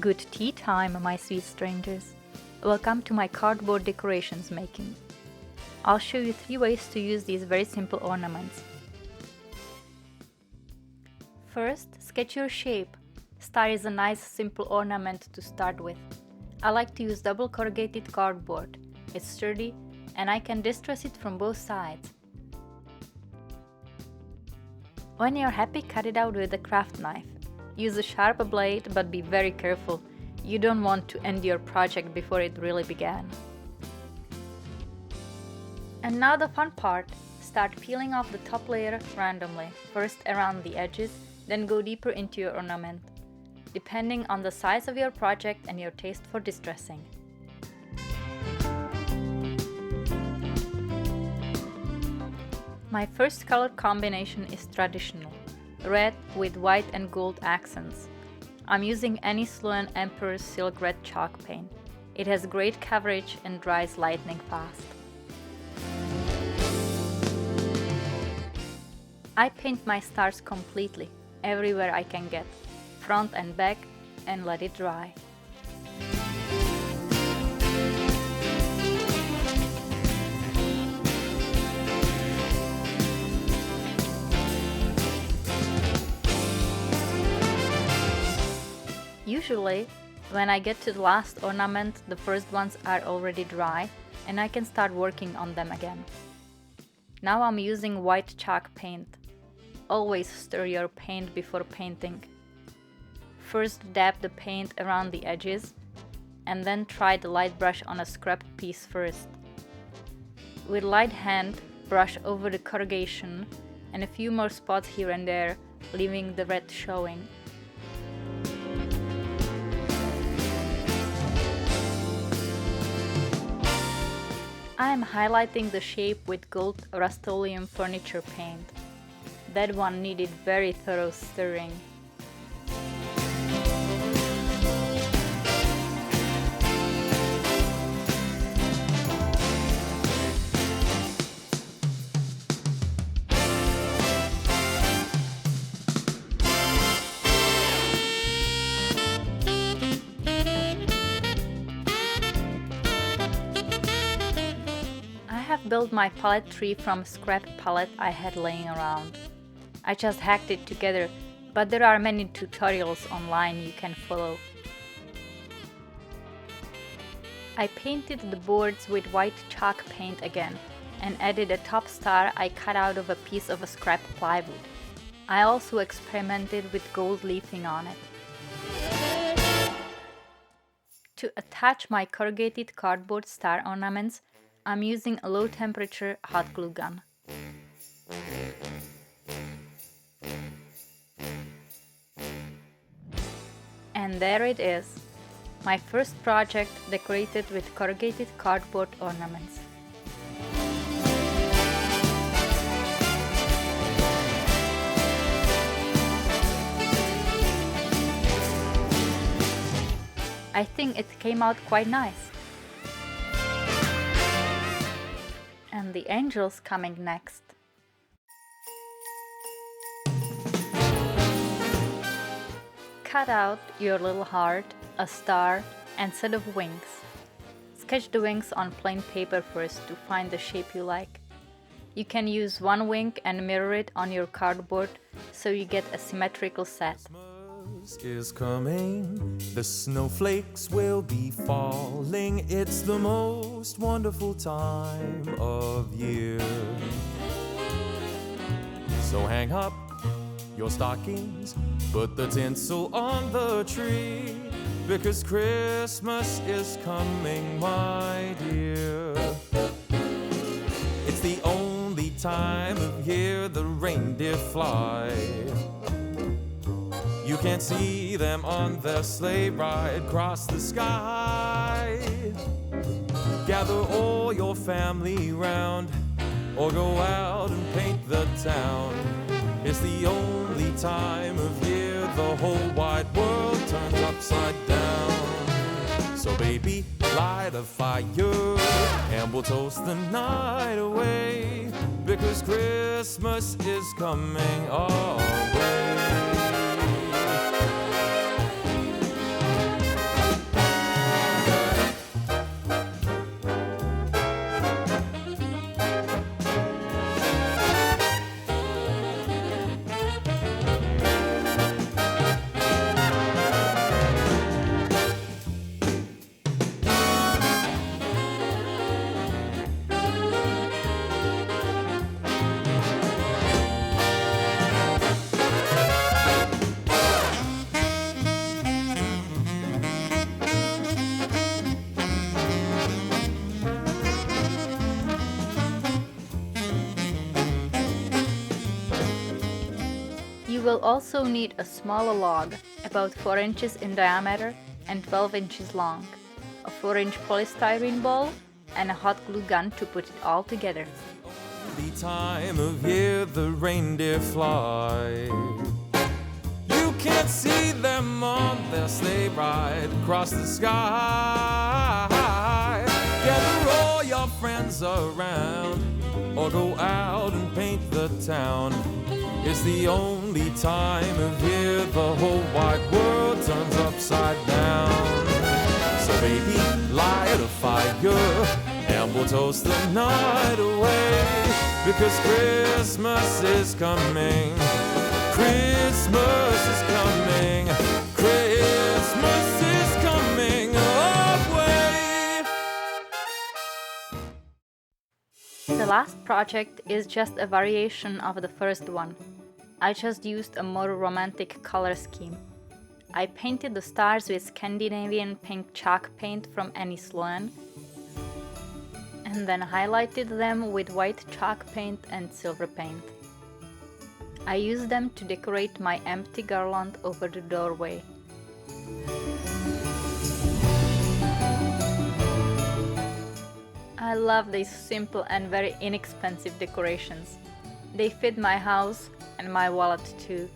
Good tea time, my sweet strangers. Welcome to my cardboard decorations making. I'll show you 3 ways to use these very simple ornaments. First, sketch your shape. Star is a nice simple ornament to start with. I like to use double corrugated cardboard. It's sturdy and I can distress it from both sides. When you're happy, cut it out with a craft knife. Use a sharp blade, but be very careful. You don't want to end your project before it really began. And now the fun part. Start peeling off the top layer randomly, first around the edges, then go deeper into your ornament, depending on the size of your project and your taste for distressing. My first color combination is traditional, red with white and gold accents. I'm using Annie Sloan Emperor's Silk Red chalk paint. It has great coverage and dries lightning fast. I paint my stars completely, everywhere I can get, front and back, and let it dry. Usually, when I get to the last ornament, the first ones are already dry and I can start working on them again. Now I'm using white chalk paint. Always stir your paint before painting. First dab the paint around the edges and then try the light brush on a scrapped piece first. With light hand, brush over the corrugation and a few more spots here and there, leaving the red showing. I am highlighting the shape with gold Rust-Oleum furniture paint. That one needed very thorough stirring. I have built my pallet tree from scrap pallet I had laying around. I just hacked it together, but there are many tutorials online you can follow. I painted the boards with white chalk paint again and added a top star I cut out of a piece of a scrap plywood. I also experimented with gold leafing on it. To attach my corrugated cardboard star ornaments, I'm using a low temperature hot glue gun. And there it is, my first project decorated with corrugated cardboard ornaments. I think it came out quite nice. And the angel's coming next. Cut out your little heart, a star, and set of wings. Sketch the wings on plain paper first to find the shape you like. You can use one wing and mirror it on your cardboard so you get a symmetrical set. Christmas is coming, the snowflakes will be falling. It's the most wonderful time of year. So hang up your stockings, put the tinsel on the tree, because Christmas is coming, my dear. It's the only time of year the reindeer fly. You can see them on their sleigh ride across the sky. Gather all your family round, or go out and paint the town. It's the only time of year the whole wide world turns upside down. So baby, light a fire and we'll toast the night away, because Christmas is coming our way. will also need a smaller log, about 4 inches in diameter and 12 inches long, a 4-inch polystyrene ball, and a hot glue gun to put it all together. The time of year the reindeer fly. You can't see them on their sleigh ride across the sky. Gather all your friends around, or go out and paint the town. It's the only time of year the whole wide world turns upside down. So baby, light a fire and we'll toast the night away, because Christmas is coming. Christmas is coming. Christmas is coming our way. The last project is just a variation of the first one. I just used a more romantic color scheme. I painted the stars with Scandinavian pink chalk paint from Annie Sloan, and then highlighted them with white chalk paint and silver paint. I used them to decorate my empty garland over the doorway. I love these simple and very inexpensive decorations. They fit my house and my wallet too.